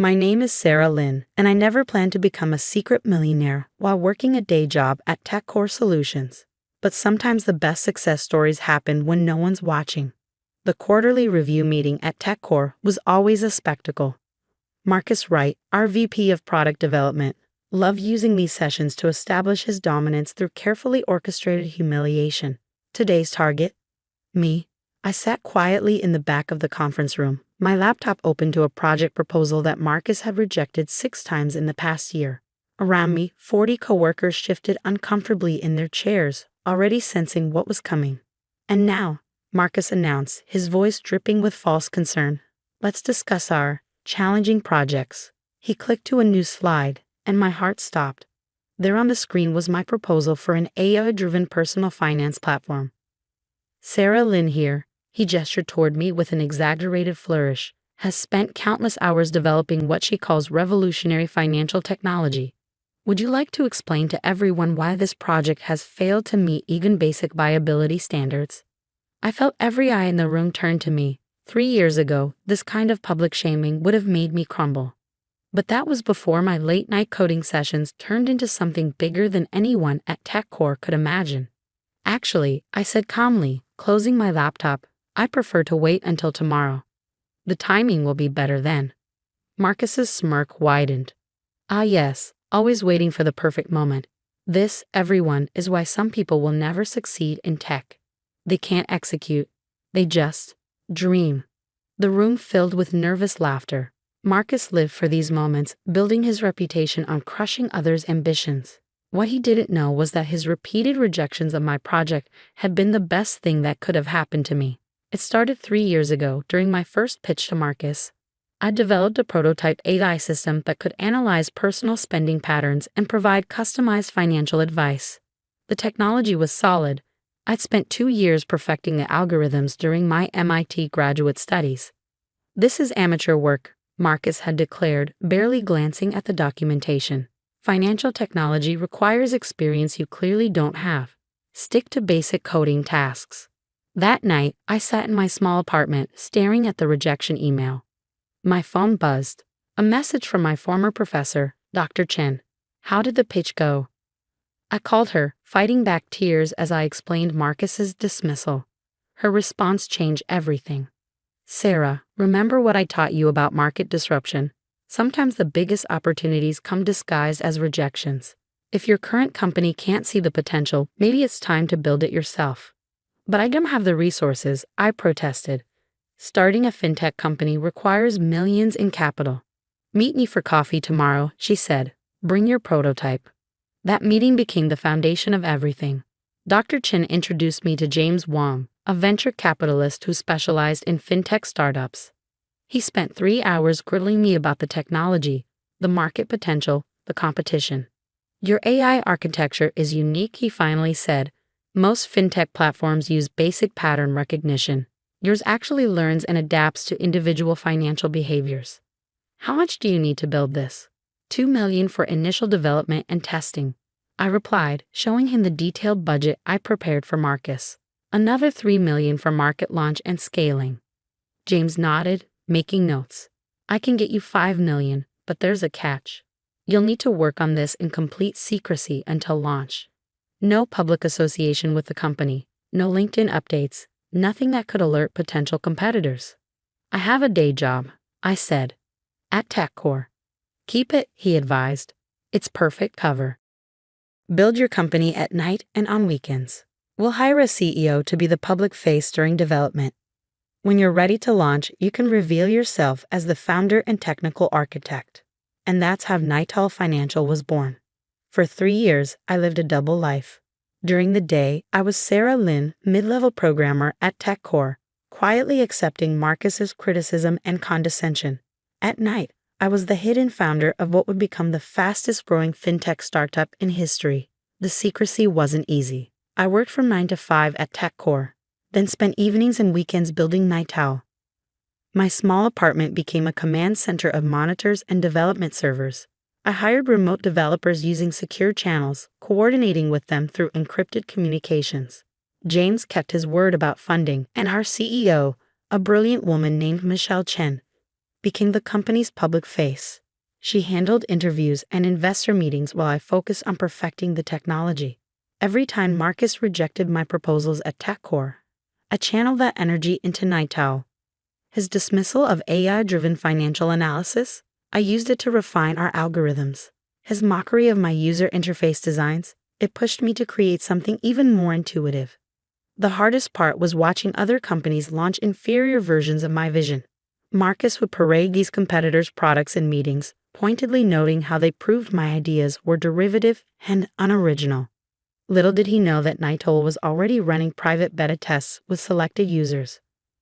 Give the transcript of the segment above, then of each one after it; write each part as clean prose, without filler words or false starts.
My name is Sarah Lynn, and I never planned to become a secret millionaire while working a day job at TechCore Solutions. But sometimes the best success stories happen when no one's watching. The quarterly review meeting at TechCore was always a spectacle. Marcus Wright, our VP of Product Development, loved using these sessions to establish his dominance through carefully orchestrated humiliation. Today's target? Me. I sat quietly in the back of the conference room, my laptop open to a project proposal that Marcus had rejected 6 times in the past year. Around me, 40 coworkers shifted uncomfortably in their chairs, already sensing what was coming. And now, Marcus announced, his voice dripping with false concern. Let's discuss our challenging projects. He clicked to a new slide, and my heart stopped. There on the screen was my proposal for an AI-driven personal finance platform. Sarah Lynn here, he gestured toward me with an exaggerated flourish, has spent countless hours developing what she calls revolutionary financial technology. Would you like to explain to everyone why this project has failed to meet even basic viability standards? I felt every eye in the room turn to me. 3 years ago, this kind of public shaming would have made me crumble. But that was before my late-night coding sessions turned into something bigger than anyone at TechCore could imagine. Actually, I said calmly, closing my laptop, I prefer to wait until tomorrow. The timing will be better then. Marcus's smirk widened. Ah yes, always waiting for the perfect moment. This, everyone, is why some people will never succeed in tech. They can't execute. They just dream. The room filled with nervous laughter. Marcus lived for these moments, building his reputation on crushing others' ambitions. What he didn't know was that his repeated rejections of my project had been the best thing that could have happened to me. It started 3 years ago during my first pitch to Marcus. I developed a prototype AI system that could analyze personal spending patterns and provide customized financial advice. The technology was solid. I'd spent 2 years perfecting the algorithms during my MIT graduate studies. This is amateur work, Marcus had declared, barely glancing at the documentation. Financial technology requires experience you clearly don't have. Stick to basic coding tasks. That night, I sat in my small apartment, staring at the rejection email. My phone buzzed. A message from my former professor, Dr. Chen. How did the pitch go? I called her, fighting back tears as I explained Marcus's dismissal. Her response changed everything. Sarah, remember what I taught you about market disruption? Sometimes the biggest opportunities come disguised as rejections. If your current company can't see the potential, maybe it's time to build it yourself. But I don't have the resources, I protested. Starting a fintech company requires millions in capital. Meet me for coffee tomorrow, she said. Bring your prototype. That meeting became the foundation of everything. Dr. Chen introduced me to James Wang, a venture capitalist who specialized in fintech startups. He spent 3 hours grilling me about the technology, the market potential, the competition. Your AI architecture is unique, he finally said. Most fintech platforms use basic pattern recognition. Yours actually learns and adapts to individual financial behaviors. How much do you need to build this? $2 million for initial development and testing, I replied, showing him the detailed budget I prepared for Marcus. Another $3 million for market launch and scaling. James nodded, making notes. I can get you $5 million, but there's a catch. You'll need to work on this in complete secrecy until launch. No public association with the company, no LinkedIn updates, nothing that could alert potential competitors. I have a day job, I said. At TechCore. Keep it, he advised. It's perfect cover. Build your company at night and on weekends. We'll hire a CEO to be the public face during development. When you're ready to launch, you can reveal yourself as the founder and technical architect. And that's how Nighthall Financial was born. For 3 years, I lived a double life. During the day, I was Sarah Lynn, mid-level programmer at TechCore, quietly accepting Marcus's criticism and condescension. At night, I was the hidden founder of what would become the fastest-growing fintech startup in history. The secrecy wasn't easy. I worked from 9 to 5 at TechCore, then spent evenings and weekends building Nighthall. My small apartment became a command center of monitors and development servers. I hired remote developers using secure channels, coordinating with them through encrypted communications. James kept his word about funding, and our CEO, a brilliant woman named Michelle Chen, became the company's public face. She handled interviews and investor meetings while I focused on perfecting the technology. Every time Marcus rejected my proposals at TechCore, I channeled that energy into Nightowl. His dismissal of AI-driven financial analysis, I used it to refine our algorithms. His mockery of my user interface designs, it pushed me to create something even more intuitive. The hardest part was watching other companies launch inferior versions of my vision. Marcus would parade these competitors' products in meetings, pointedly noting how they proved my ideas were derivative and unoriginal. Little did he know that Nightowl was already running private beta tests with selected users.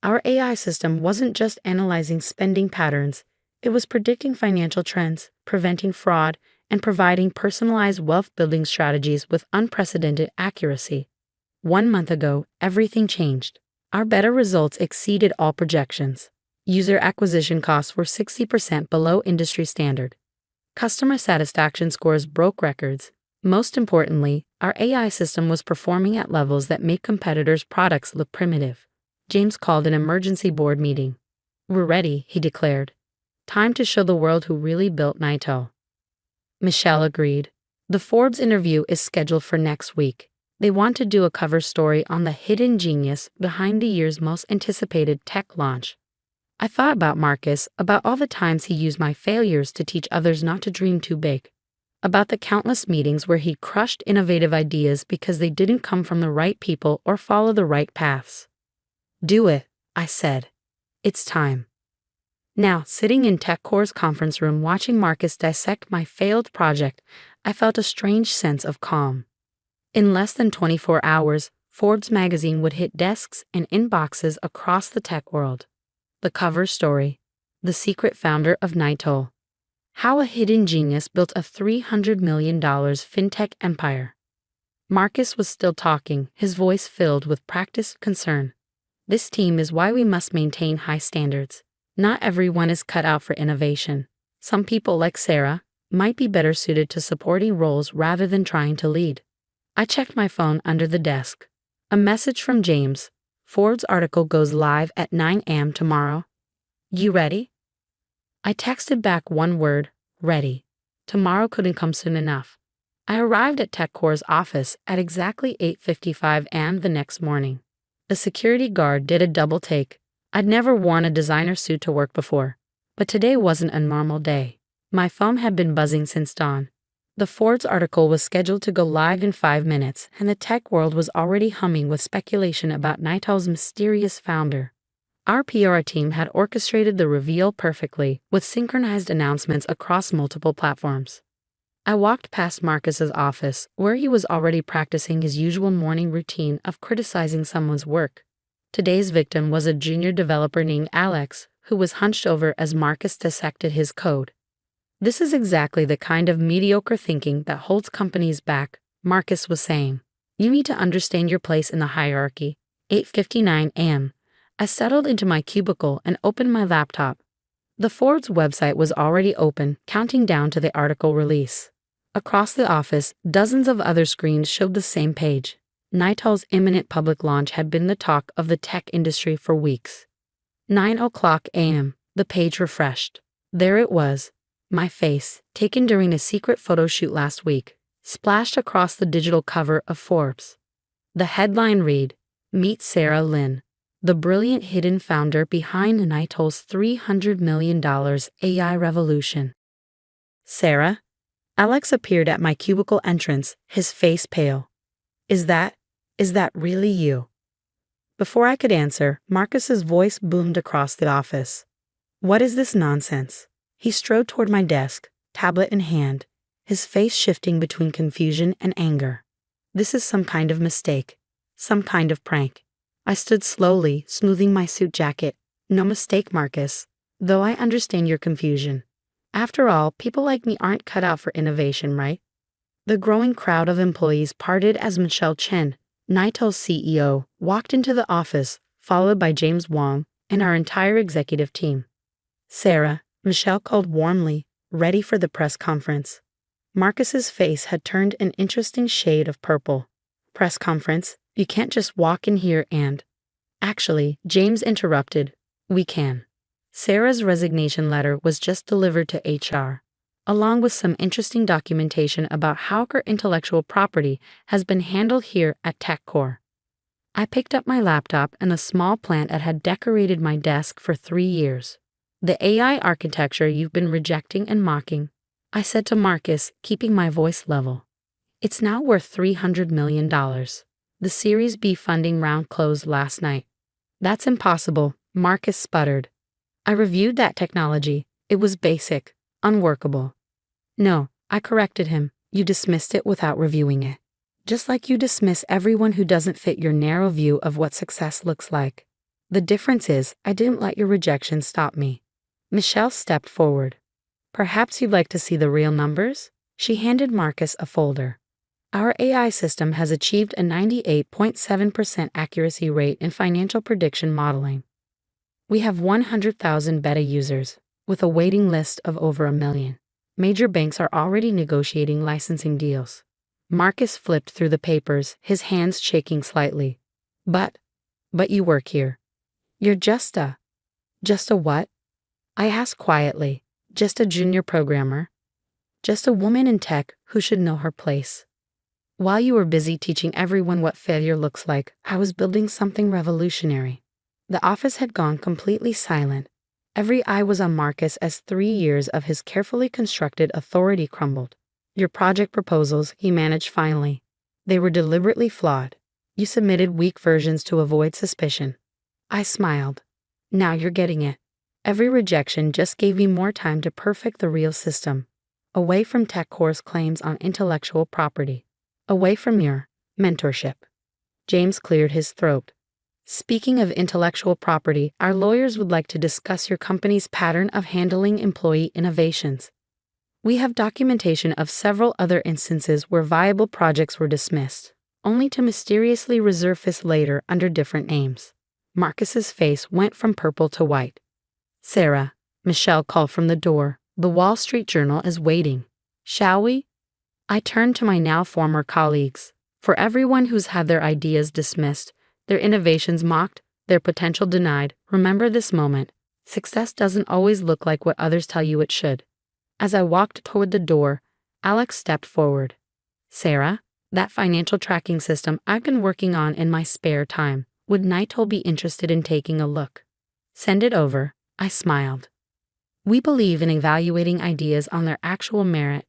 Our AI system wasn't just analyzing spending patterns, it was predicting financial trends, preventing fraud, and providing personalized wealth-building strategies with unprecedented accuracy. 1 month ago, everything changed. Our beta results exceeded all projections. User acquisition costs were 60% below industry standard. Customer satisfaction scores broke records. Most importantly, our AI system was performing at levels that make competitors' products look primitive. James called an emergency board meeting. "We're ready," he declared. "Time to show the world who really built Nightowl." Michelle agreed. The Forbes interview is scheduled for next week. They want to do a cover story on the hidden genius behind the year's most anticipated tech launch. I thought about Marcus, about all the times he used my failures to teach others not to dream too big, about the countless meetings where he crushed innovative ideas because they didn't come from the right people or follow the right paths. "Do it," I said. "It's time." Now, sitting in TechCore's conference room watching Marcus dissect my failed project, I felt a strange sense of calm. In less than 24 hours, Forbes magazine would hit desks and inboxes across the tech world. The cover story: the secret founder of Nightowl. How a hidden genius built a $300 million fintech empire. Marcus was still talking, his voice filled with practiced concern. "This team is why we must maintain high standards. Not everyone is cut out for innovation. Some people, like Sarah, might be better suited to supporting roles rather than trying to lead." I checked my phone under the desk. A message from James. "Forbes article goes live at 9 a.m. tomorrow. You ready?" I texted back one word: ready. Tomorrow couldn't come soon enough. I arrived at TechCore's office at exactly 8:55 a.m. the next morning. A security guard did a double take. I'd never worn a designer suit to work before, but today wasn't a normal day. My phone had been buzzing since dawn. The Forbes article was scheduled to go live in 5 minutes, and the tech world was already humming with speculation about Nightowl's mysterious founder. Our PR team had orchestrated the reveal perfectly, with synchronized announcements across multiple platforms. I walked past Marcus's office, where he was already practicing his usual morning routine of criticizing someone's work. Today's victim was a junior developer named Alex, who was hunched over as Marcus dissected his code. "This is exactly the kind of mediocre thinking that holds companies back," Marcus was saying. "You need to understand your place in the hierarchy." 8:59 a.m. I settled into my cubicle and opened my laptop. The Forbes website was already open, counting down to the article release. Across the office, dozens of other screens showed the same page. Nightowl's imminent public launch had been the talk of the tech industry for weeks. 9:00 a.m. The page refreshed. There it was. My face, taken during a secret photo shoot last week, splashed across the digital cover of Forbes. The headline read, "Meet Sarah Lin, the brilliant hidden founder behind Nightowl's $300 million AI revolution." "Sarah?" Alex appeared at my cubicle entrance, his face pale. Is that really you?" Before I could answer, Marcus's voice boomed across the office. "What is this nonsense?" He strode toward my desk, tablet in hand, his face shifting between confusion and anger. "This is some kind of mistake. Some kind of prank." I stood slowly, smoothing my suit jacket. "No mistake, Marcus. Though I understand your confusion. After all, people like me aren't cut out for innovation, right?" The growing crowd of employees parted as Michelle Chen, Nightowl's CEO, walked into the office, followed by James Wong and our entire executive team. "Sarah," Michelle called warmly, ready for the press conference. Marcus's face had turned an interesting shade of purple. "Press conference? You can't just walk in here and—" "Actually," James interrupted, "we can." Sarah's resignation letter was just delivered to HR, along with some interesting documentation about how her intellectual property has been handled here at TechCore. I picked up my laptop and a small plant that had decorated my desk for 3 years. The AI architecture you've been rejecting and mocking, I said to Marcus, keeping my voice level. It's now worth $300 million. The Series B funding round closed last night. That's impossible, Marcus sputtered. I reviewed that technology. It was basic, unworkable. No, I corrected him. You dismissed it without reviewing it. Just like you dismiss everyone who doesn't fit your narrow view of what success looks like. The difference is, I didn't let your rejection stop me. Michelle stepped forward. Perhaps you'd like to see the real numbers? She handed Marcus a folder. Our AI system has achieved a 98.7% accuracy rate in financial prediction modeling. We have 100,000 beta users, with a waiting list of over 1 million. Major banks are already negotiating licensing deals. Marcus flipped through the papers, his hands shaking slightly. But you work here. You're just a what? I asked quietly. Just a junior programmer. Just a woman in tech who should know her place. While you were busy teaching everyone what failure looks like, I was building something revolutionary. The office had gone completely silent. Every eye was on Marcus as 3 years of his carefully constructed authority crumbled. Your project proposals, he managed finally. They were deliberately flawed. You submitted weak versions to avoid suspicion. I smiled. Now you're getting it. Every rejection just gave me more time to perfect the real system. Away from TechCore's claims on intellectual property. Away from your mentorship. James cleared his throat. Speaking of intellectual property, our lawyers would like to discuss your company's pattern of handling employee innovations. We have documentation of several other instances where viable projects were dismissed, only to mysteriously resurface later under different names. Marcus's face went from purple to white. Sarah, Michelle called from the door. The Wall Street Journal is waiting. Shall we? I turned to my now former colleagues. For everyone who's had their ideas dismissed, their innovations mocked, their potential denied, remember this moment. Success doesn't always look like what others tell you it should. As I walked toward the door, Alex stepped forward. Sarah, that financial tracking system I've been working on in my spare time, would Naito be interested in taking a look? Send it over, I smiled. We believe in evaluating ideas on their actual merit.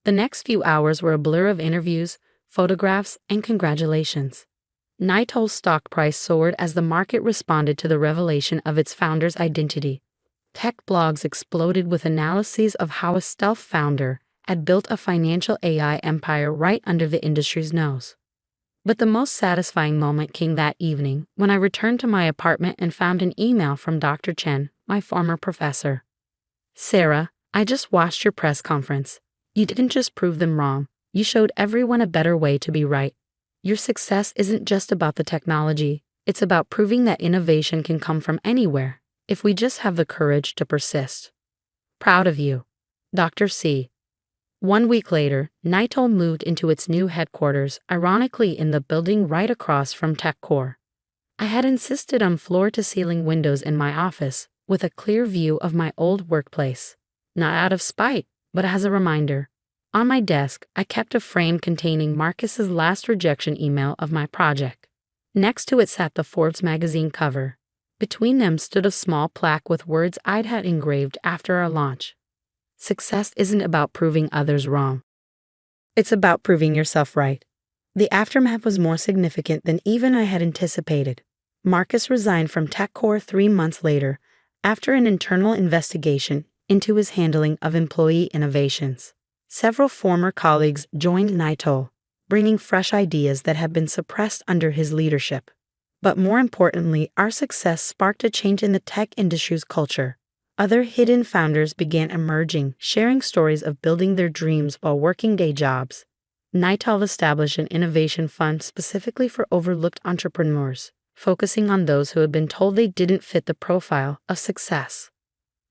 The next few hours were a blur of interviews, photographs, and congratulations. Naito's stock price soared as the market responded to the revelation of its founder's identity. Tech blogs exploded with analyses of how a stealth founder had built a financial AI empire right under the industry's nose. But the most satisfying moment came that evening when I returned to my apartment and found an email from Dr. Chen, my former professor. Sarah, I just watched your press conference. You didn't just prove them wrong, you showed everyone a better way to be right. Your success isn't just about the technology, it's about proving that innovation can come from anywhere, if we just have the courage to persist. Proud of you. Dr. C. 1 week later, Naito moved into its new headquarters, ironically in the building right across from TechCore. I had insisted on floor-to-ceiling windows in my office, with a clear view of my old workplace. Not out of spite, but as a reminder. On my desk, I kept a frame containing Marcus's last rejection email of my project. Next to it sat the Forbes magazine cover. Between them stood a small plaque with words I'd had engraved after our launch. Success isn't about proving others wrong. It's about proving yourself right. The aftermath was more significant than even I had anticipated. Marcus resigned from TechCore 3 months later, after an internal investigation into his handling of employee innovations. Several former colleagues joined Naito, bringing fresh ideas that had been suppressed under his leadership. But more importantly, our success sparked a change in the tech industry's culture. Other hidden founders began emerging, sharing stories of building their dreams while working day jobs. Naito established an innovation fund specifically for overlooked entrepreneurs, focusing on those who had been told they didn't fit the profile of success.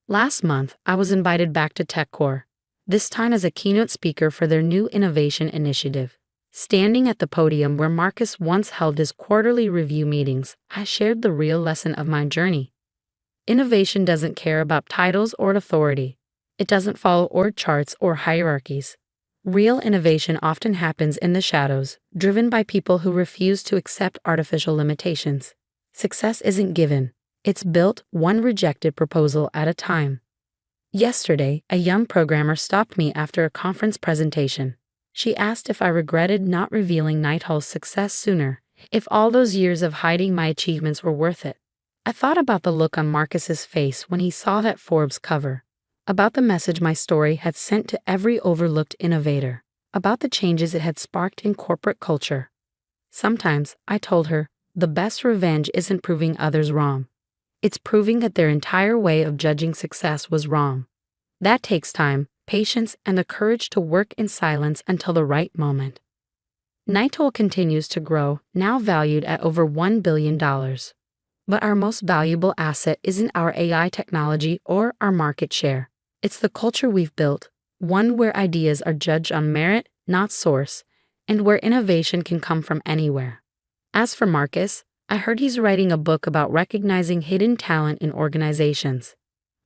Last month, I was invited back to TechCore, this time as a keynote speaker for their new innovation initiative. Standing at the podium where Marcus once held his quarterly review meetings, I shared the real lesson of my journey. Innovation doesn't care about titles or authority. It doesn't follow org charts or hierarchies. Real innovation often happens in the shadows, driven by people who refuse to accept artificial limitations. Success isn't given, it's built one rejected proposal at a time. Yesterday, a young programmer stopped me after a conference presentation. She asked if I regretted not revealing Nighthall's success sooner, if all those years of hiding my achievements were worth it. I thought about the look on Marcus's face when he saw that Forbes cover, about the message my story had sent to every overlooked innovator, about the changes it had sparked in corporate culture. Sometimes, I told her, the best revenge isn't proving others wrong. It's proving that their entire way of judging success was wrong. That takes time, patience, and the courage to work in silence until the right moment. Nighthall continues to grow, now valued at over $1 billion. But our most valuable asset isn't our AI technology or our market share. It's the culture we've built, one where ideas are judged on merit, not source, and where innovation can come from anywhere. As for Marcus, I heard he's writing a book about recognizing hidden talent in organizations.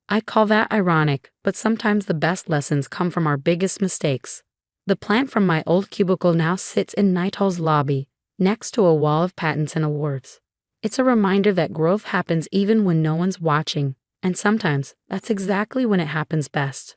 I call that ironic, but sometimes the best lessons come from our biggest mistakes. The plant from my old cubicle now sits in Nighthall's lobby, next to a wall of patents and awards. It's a reminder that growth happens even when no one's watching, and sometimes that's exactly when it happens best.